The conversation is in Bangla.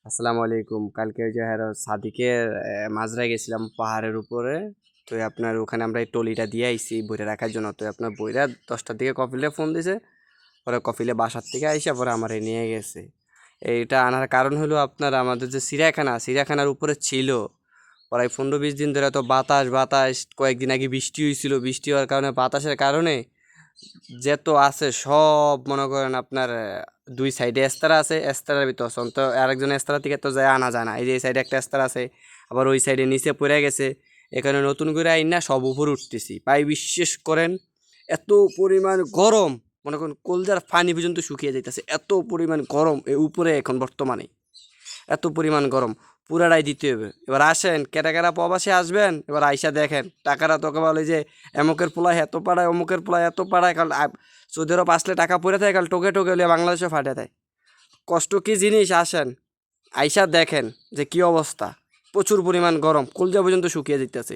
আসসালামু আলাইকুম। কালকে ওই যে সাদিকের মাজরায় গেছিলাম পাহাড়ের উপরে। তো আপনার ওখানে আমরা এই টলিটা দিয়ে আইছি বইটা রাখার জন্য। তো আপনার বইরা 10টার দিকে কফিলে ফোন দিছে। পরে কফিলে বাসার থেকে আইসা পরে আমারে নিয়ে গেছে। এইটা আনার কারণ হলো আপনার আমাদের যে চিড়িয়াখানার উপরে ছিল। প্রায় 15-20 দিন ধরে তো বাতাস কয়েকদিন আগে বৃষ্টি হয়েছিল। বৃষ্টি হওয়ার কারণে বাতাসের কারণে যেত আছে সব মনে করেন আপনার দুই সাইডে এস্তারা আছে, এস্তারার ভিতর তো আরেকজন এস্তারা থেকে তো যায় আনা যায় না। এই যে এই সাইডে একটা এস্তারা আছে, আবার ওই সাইডে নিচে পড়ে গেছে। এখানে নতুন করে আইন না সব উপরে উঠতেছি, পাই বিশ্বাস করেন এত পরিমাণ গরম, মনে করেন কলজার পানি পর্যন্ত শুকিয়ে যাইতেছে, এত পরিমাণ গরম এই উপরে এখন বর্তমানে। এত পরিমাণ গরম, পুরাটাই দিতে হবে। এবার আসেন কেটা কেটা প্রবাসে আসবেন, এবার আইসা দেখেন টাকাটা তোকে বলে যে এমকের পোলায় এত পাড়ায়, অমুকের পোলায় এত পাড়ায়, কাল সৌদি আরব আসলে টাকা পড়ে থাকে, কাল টোকে টোকে লিয়ে বাংলাদেশে ফাটে দেয়। কষ্ট কি জিনিস, আসেন আইসা দেখেন যে কি অবস্থা। প্রচুর পরিমাণ গরম, কলজা পর্যন্ত শুকিয়ে যেতেছে।